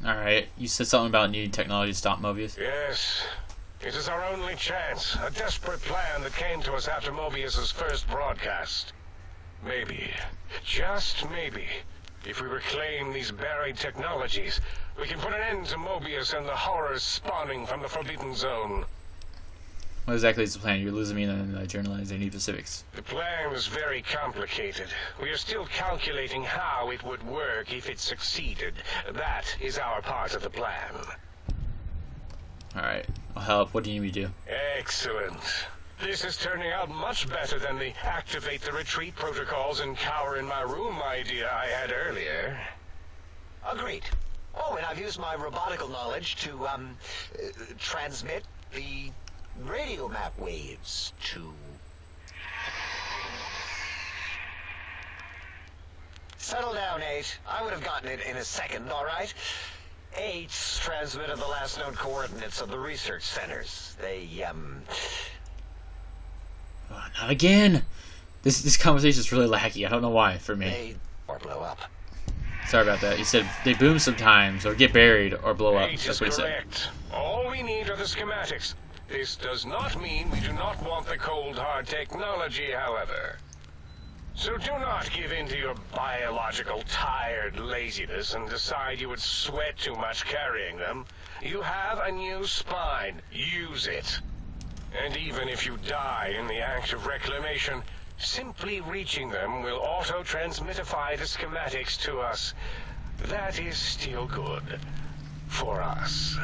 Alright, you said something about needing technology to stop Mobius? Yes. It is our only chance. A desperate plan that came to us after Mobius's first broadcast. Maybe, just maybe, if we reclaim these buried technologies, we can put an end to Mobius and the horrors spawning from the Forbidden Zone. What exactly is the plan? You're losing me in the journalizing any specifics. The plan is very complicated. We are still calculating how it would work if it succeeded. That is our part of the plan. Alright, I'll help. What do you need me to do? Excellent. This is turning out much better than the activate the retreat protocols and cower in my room idea I had earlier. Agreed. Oh, and I've used my robotical knowledge to, transmit the radio map waves to... Settle down, 8. I would have gotten it in a second, all right? 8's transmitted the last known coordinates of the research centers. They, Oh, not again! This conversation is really laggy. I don't know why, for me. They or blow up. Sorry about that. You said they boom sometimes, or get buried, or blow up. 8 That's is what he said. correct. All we need are the schematics. This does not mean we do not want the cold hard technology, however. So do not give in to your biological tired laziness and decide you would sweat too much carrying them. You have a new spine. Use it. And even if you die in the act of reclamation, simply reaching them will auto-transmitify the schematics to us. That is still good. For us.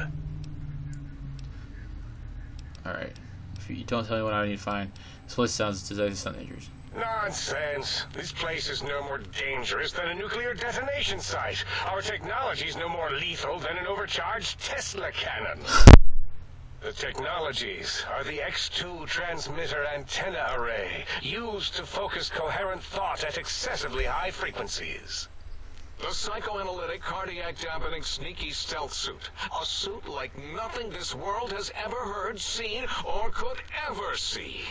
Alright. If you don't tell me what I need to find, this place sounds dangerous. Nonsense. This place is no more dangerous than a nuclear detonation site. Our technology is no more lethal than an overcharged Tesla cannon. The technologies are the X2 transmitter antenna array, used to focus coherent thought at excessively high frequencies. The psychoanalytic, cardiac dampening, sneaky stealth suit. A suit like nothing this world has ever heard, seen, or could ever see.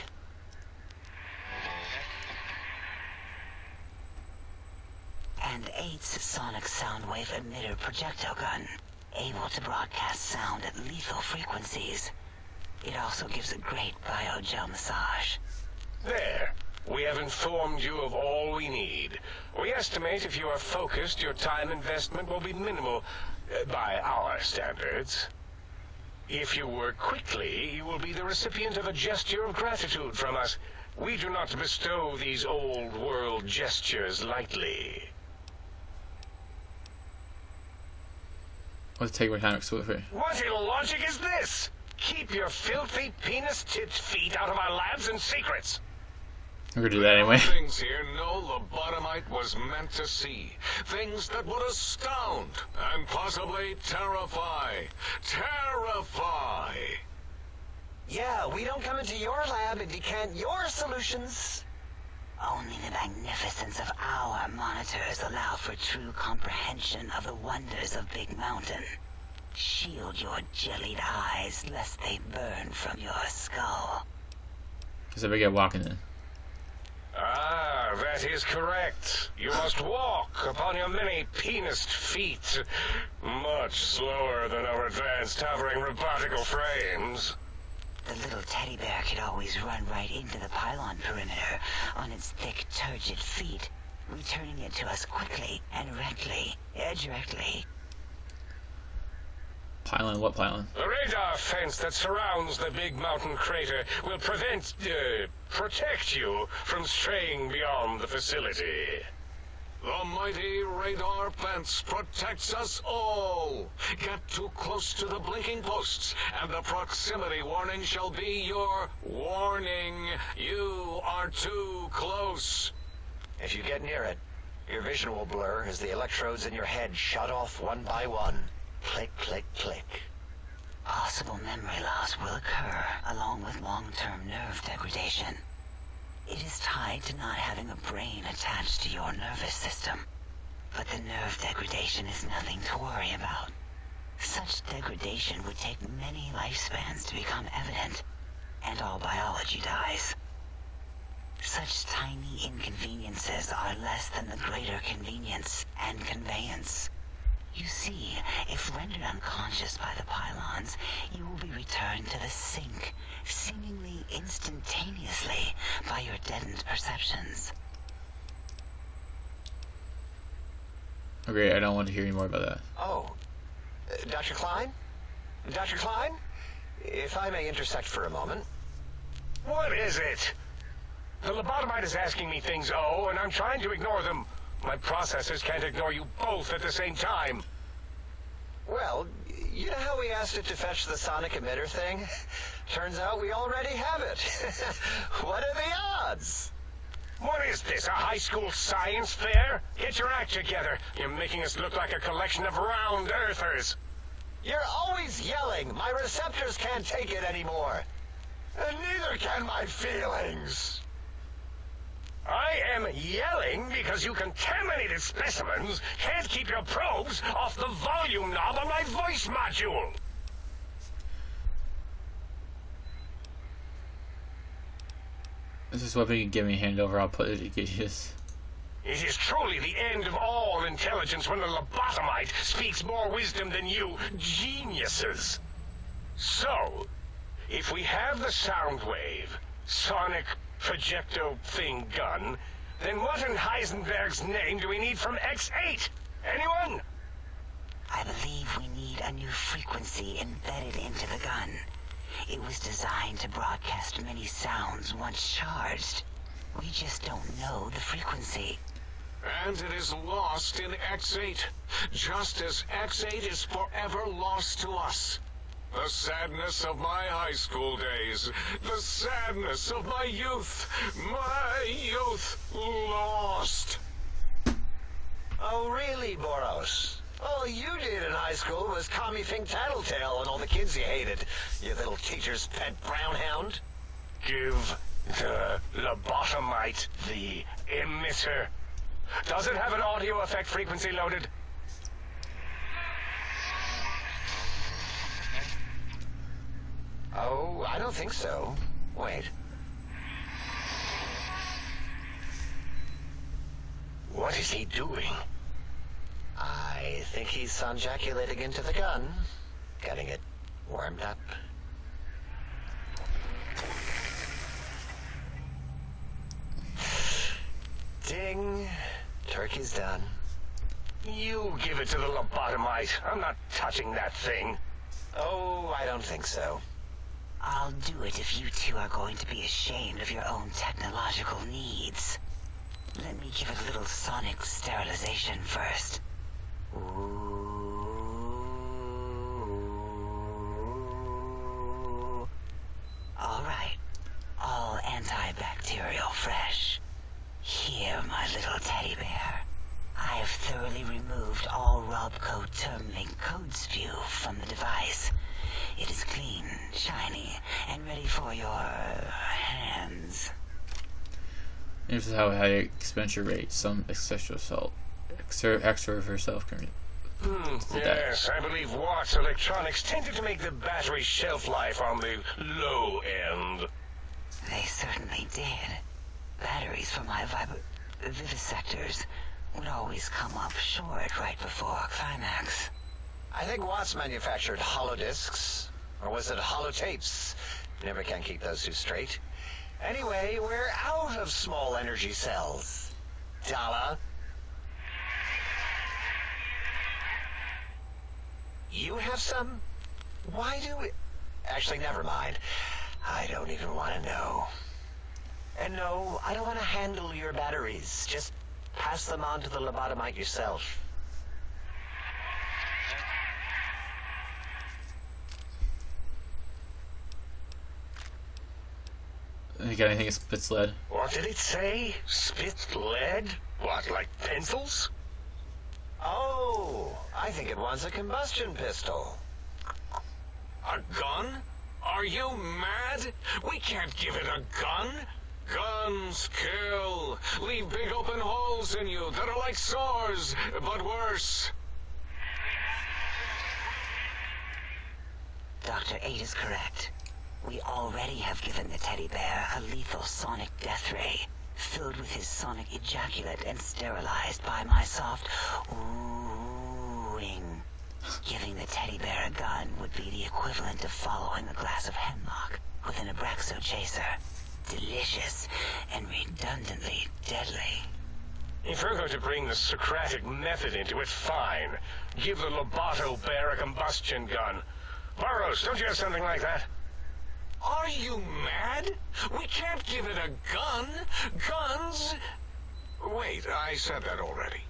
And 8's sonic sound wave emitter projectile gun, able to broadcast sound at lethal frequencies. It also gives a great biogel massage. There. We have informed you of all we need. We estimate if you are focused, your time investment will be minimal, by our standards. If you work quickly, you will be the recipient of a gesture of gratitude from us. We do not bestow these old-world gestures lightly. Let's take my time exclusively. What illogic is this? Keep your filthy, penis-tipped feet out of our labs and secrets. We're gonna do that anyway. Things here no lobotomite was meant to see. Things that would astound and possibly terrify. Terrify! Yeah, we don't come into your lab and decant your solutions. Only the magnificence of our monitors allow for true comprehension of the wonders of Big Mountain. Shield your jellied eyes lest they burn from your skull. Because if I get walking in. Ah, that is correct. You must walk upon your many penised feet. Much slower than our advanced hovering robotical frames. The little teddy bear could always run right into the pylon perimeter on its thick, turgid feet, returning it to us quickly and directly. Pylon? What pylon? The radar fence that surrounds the Big Mountain crater will protect you from straying beyond the facility. The mighty radar fence protects us all. Get too close to the blinking posts, and the proximity warning shall be your warning. You are too close. If you get near it, your vision will blur as the electrodes in your head shut off one by one. Click, click, click. Possible memory loss will occur, along with long-term nerve degradation. It is tied to not having a brain attached to your nervous system. But the nerve degradation is nothing to worry about. Such degradation would take many lifespans to become evident, and all biology dies. Such tiny inconveniences are less than the greater convenience and conveyance. You see, if rendered unconscious by the pylons, you will be returned to the sink, seemingly instantaneously by your deadened perceptions. Okay, I don't want to hear any more about that. Oh, Dr. Klein? Dr. Klein? If I may intersect for a moment. What is it? The lobotomite is asking me things, oh, and I'm trying to ignore them. My processors can't ignore you both at the same time. Well, you know how we asked it to fetch the sonic emitter thing? Turns out we already have it. What are the odds? What is this, a high school science fair? Get your act together. You're making us look like a collection of round earthers. You're always yelling. My receptors can't take it anymore. And neither can my feelings. I am yelling because you contaminated specimens can't keep your probes off the volume knob on my voice module. This is weapon you can give me hand over, I'll put it to Gideus. It is truly the end of all intelligence when the lobotomite speaks more wisdom than you geniuses. So, if we have the sound wave, sonic projecto thing gun, then what in Heisenberg's name do we need from X8? Anyone? I believe we need a new frequency embedded into the gun. It was designed to broadcast many sounds once charged. We just don't know the frequency. And it is lost in X8, just as X8 is forever lost to us. The sadness of my high school days, the sadness of my youth lost. Oh, really, Boros? All you did in high school was commie-fink tattletale and all the kids you hated, you little teacher's pet brown hound. Give the lobotomite the emitter. Does it have an audio effect frequency loaded? Oh, I don't think so. Wait. What is he doing? I think he's sonjaculating into the gun, getting it warmed up. Ding. Turkey's done. You give it to the lobotomite. I'm not touching that thing. Oh, I don't think so. I'll do it if you two are going to be ashamed of your own technological needs. Let me give it a little sonic sterilization first. Ooh. All right. All antibacterial fresh. Here, my little teddy bear. I have thoroughly removed all Robco Termlink code spew from the device. It is clean, shiny, and ready for your hands. This is how high expenditure rate, some sexual assault, extra of herself can. Yes, I believe Watts Electronics tended to make the battery shelf life on the low end. They certainly did. Batteries for my vivisectors would always come up short right before climax. I think Watts manufactured holodiscs, or was it holotapes? Never can keep those two straight. Anyway, we're out of small energy cells. Dala? You have some? Why do we... Actually, never mind. I don't even want to know. And no, I don't want to handle your batteries. Just pass them on to the lobotomite yourself. You got anything that spits lead? What did it say? Spit lead? What, like pencils? Oh, I think it wants a combustion pistol. A gun? Are you mad? We can't give it a gun. Guns kill. Leave big open holes in you that are like sores, but worse. Dr. 8 is correct. We already have given the teddy bear a lethal sonic death ray, filled with his sonic ejaculate and sterilized by my soft oohing That gun would be the equivalent of following a glass of hemlock with an Abraxo chaser. Delicious and redundantly deadly. If you're going to bring the Socratic method into it, fine. Give the Loboto bear a combustion gun. Burroughs, don't you have something like that? Are you mad? We can't give it a gun. Guns... Wait, I said that already.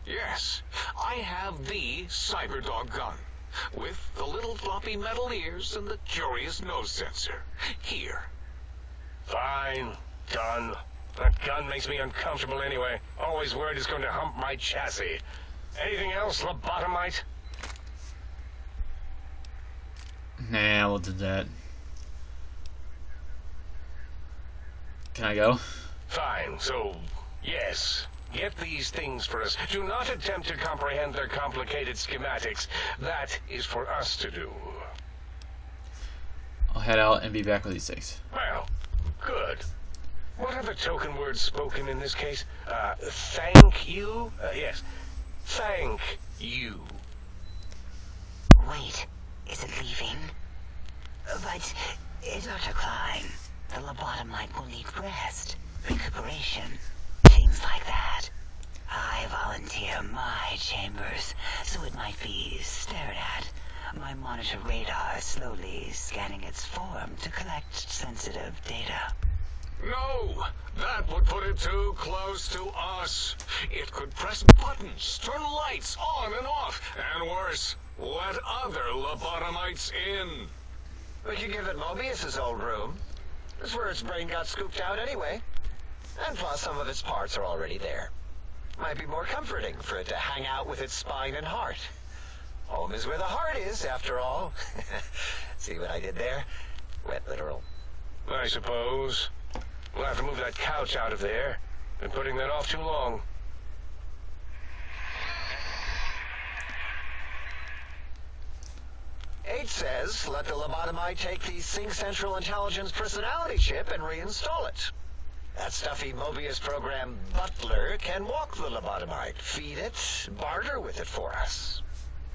Yes, I have the Cyberdog gun. With the little floppy metal ears and the curious nose sensor. Here. Fine. Gun. That gun makes me uncomfortable anyway. Always worried it's going to hump my chassis. Anything else, lobotomite? Nah, we'll do that. Can I go? Fine, so, yes. Get these things for us. Do not attempt to comprehend their complicated schematics. That is for us to do. I'll head out and be back with these things. Well, good. What are the token words spoken in this case? Thank you? Yes. Thank you. Wait, is it leaving? But, Dr. Klein, the lobotomite will need rest, recuperation, things like that. I volunteer my chambers, so it might be stared at. My monitor radar slowly scanning its form to collect sensitive data. No! That would put it too close to us. It could press buttons, turn lights on and off, and worse, let other lobotomites in. We could give it Mobius's old room. That's where its brain got scooped out anyway. And plus, some of its parts are already there. Might be more comforting for it to hang out with its spine and heart. Home is where the heart is, after all. See what I did there? Wet literal. I suppose. We'll have to move that couch out of there. Been putting that off too long. H says, let the lobotomite take the Sync Central Intelligence personality chip and reinstall it. That stuffy Mobius program Butler can walk the lobotomite, feed it, barter with it for us.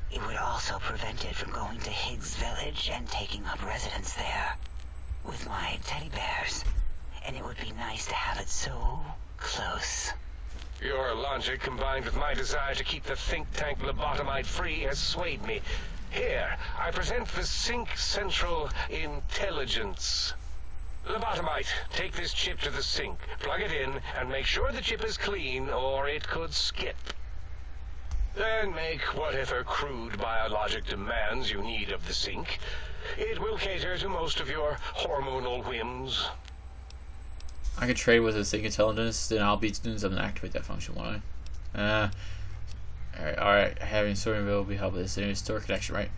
It would also prevent it from going to Higgs Village and taking up residence there. With my teddy bears. And it would be nice to have it so close. Your logic, combined with my desire to keep the think tank lobotomite free, has swayed me. Here, I present the Sync Central Intelligence. Lobotomite, take this chip to the sink, plug it in, and make sure the chip is clean, or it could skip. Then make whatever crude biologic demands you need of the sink. It will cater to most of your hormonal whims. I could trade with a Sync Intelligence, then I'll be doing something to activate that function, won't I? Alright. Having Soaringville will be helpful. This is store connection, right?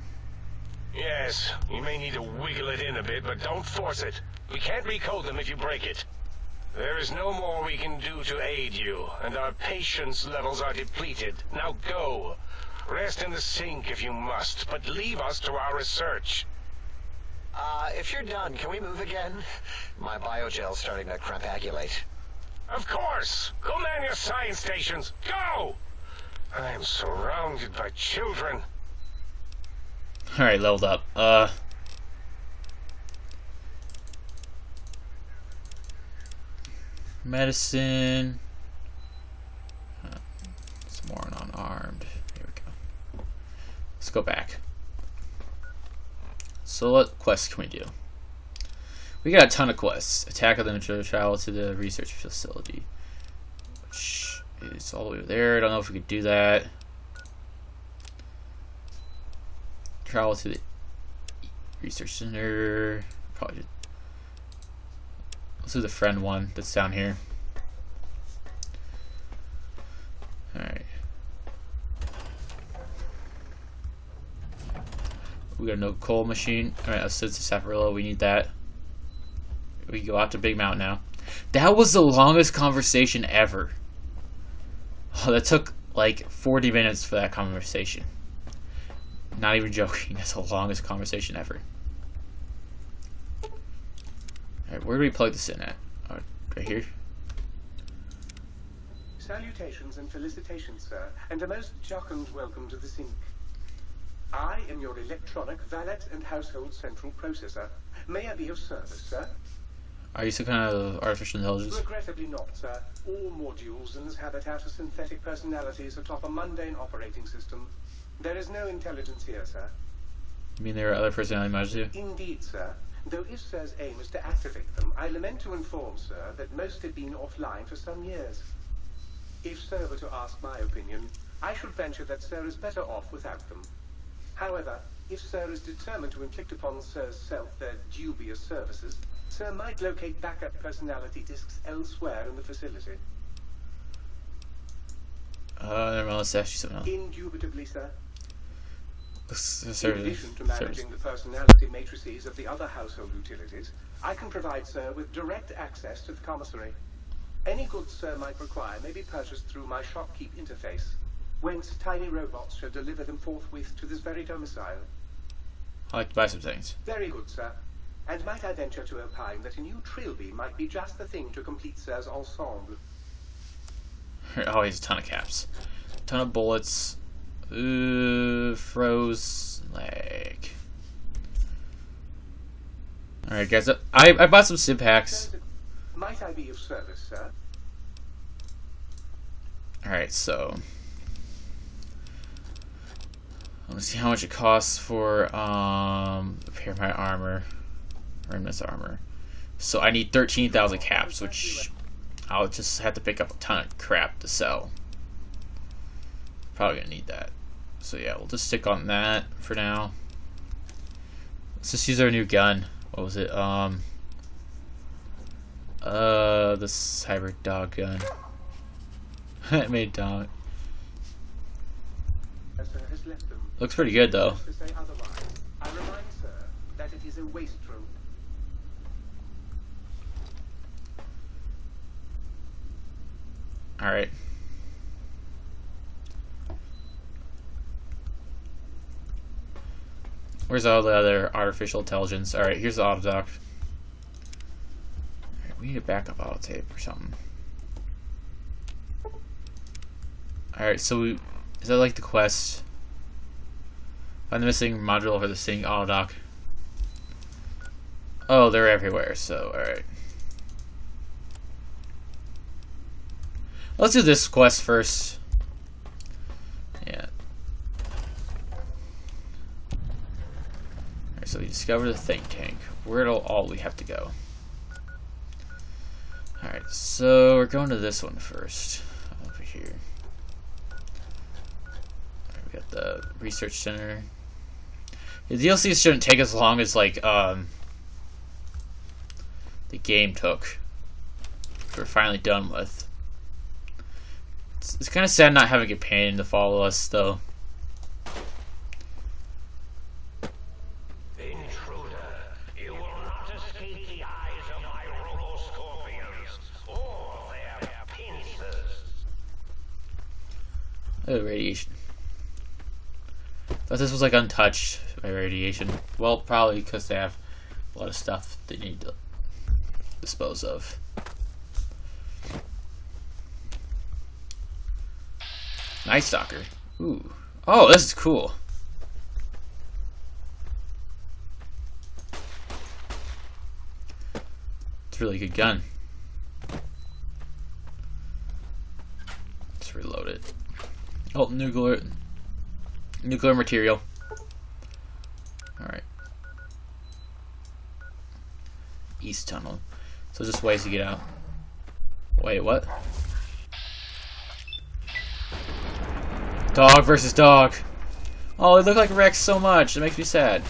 Yes, you may need to wiggle it in a bit, but don't force it. We can't recode them if you break it. There is no more we can do to aid you, and our patience levels are depleted. Now go. Rest in the sink if you must, but leave us to our research. If you're done, can we move again? My biogel's starting to crampagulate. Of course! Go man your science stations! Go! I am surrounded by children. Alright, leveled up. Medicine. Some more unarmed. Here we go. Let's go back. So what quests can we do? We got a ton of quests. Attack of them to travel to the research facility, which is all the way over there. I don't know if we could do that. Travel to the research center. Probably just... Let's do the friend one that's down here. Alright. We got no coal machine. Alright, let's send to Saparilla. We need that. We can go out to Big Mountain now. That was the longest conversation ever. Oh, that took like 40 minutes for that conversation. Not even joking. That's the longest conversation ever. Alright, where do we plug this in at? Right here? Salutations and felicitations, sir, and a most jocund welcome to the Sync. I am your electronic valet and household central processor. May I be of service, sir? Are you some kind of artificial intelligence? Regrettably not, sir. All modules in this habitat are synthetic personalities atop a mundane operating system. There is no intelligence here, sir. You mean there are other personality modules too? Indeed, sir. Though if Sir's aim is to activate them, I lament to inform, sir, that most have been offline for some years. If Sir were to ask my opinion, I should venture that Sir is better off without them. However, if Sir is determined to inflict upon Sir's self their dubious services, Sir might locate backup personality disks elsewhere in the facility. Never mind, let's ask you something else. Indubitably, sir. Service. In addition to Service. managing the personality matrices of the other household utilities, I can provide Sir with direct access to the commissary. Any goods Sir might require may be purchased through my shopkeep interface, whence tiny robots shall deliver them forthwith to this very domicile. I'd like to buy some things. Very good, sir. And might I venture to opine that a new trilby might be just the thing to complete Sir's ensemble? Oh, he has a ton of caps. A ton of bullets. Froze leg. Alright, guys. I bought some sim packs. Might I be of service, sir? Alright, so. Let me see how much it costs for repair my armor. Remnant's armor. So I need 13,000 caps, which I'll just have to pick up a ton of crap to sell. Probably gonna need that. So yeah, we'll just stick on that for now. Let's just use our new gun. What was it? This hybrid dog gun. It made dog. Sir has left them. Looks pretty good though. To say otherwise, I remind Sir that it is a wastrel. Alright. Where's all the other artificial intelligence? Alright, here's the auto dock. Alright, we need a backup auto tape or something. Alright, so is that like the quest? Find the missing module for the Sing auto dock. Oh, they're everywhere, so alright. Let's do this quest first. Yeah. Alright, so we discover the think tank. Where'll all we have to go? Alright, so we're going to this one first. Over here. Alright, we got the research center. The DLC shouldn't take as long as like the game took. We're finally done with. It's kind of sad not having a companion to follow us, though. Intruder, you will not escape the eyes of my robo-scorpions or their pincers. Oh, radiation. Thought this was like untouched by radiation. Well, probably because they have a lot of stuff they need to dispose of. Night Stalker. Ooh. Oh, this is cool. It's a really good gun. Let's reload it. Oh, nuclear material. Alright. East tunnel. So just ways to get out. Wait, what? Dog versus dog. Oh, they look like Rex so much. It makes me sad.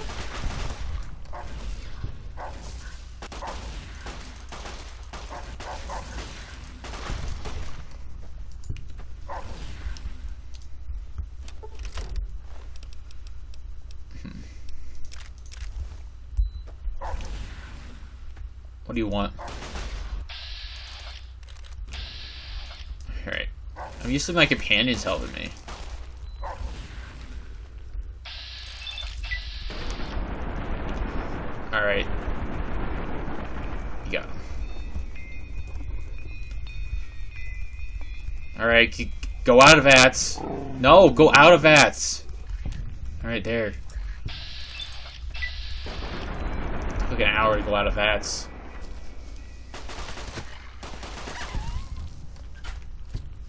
What do you want? Alright. I'm used to my companions helping me. Alright. You got him. Alright, go out of VATS. No, go out of VATS. Alright, there. Took an hour to go out of ads.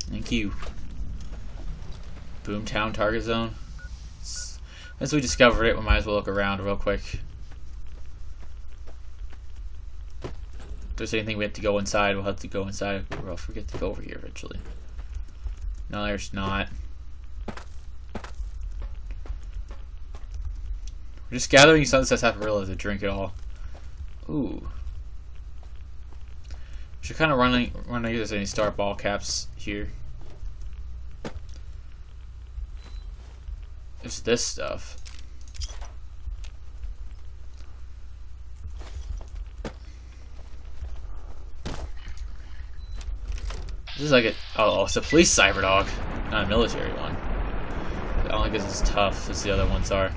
Thank you. Boomtown target zone. As we discovered it, we might as well look around real quick. If there's anything we have to go inside, we'll have to go inside. Or I'll forget to go over here eventually. No, there's not. We're just gathering Sunset Sarsaparilla to drink it all. Ooh. Should kind of run if there's any star ball caps here. There's this stuff. This is like a it's a police cyber dog, not a military one. I don't think it's as tough as the other ones are.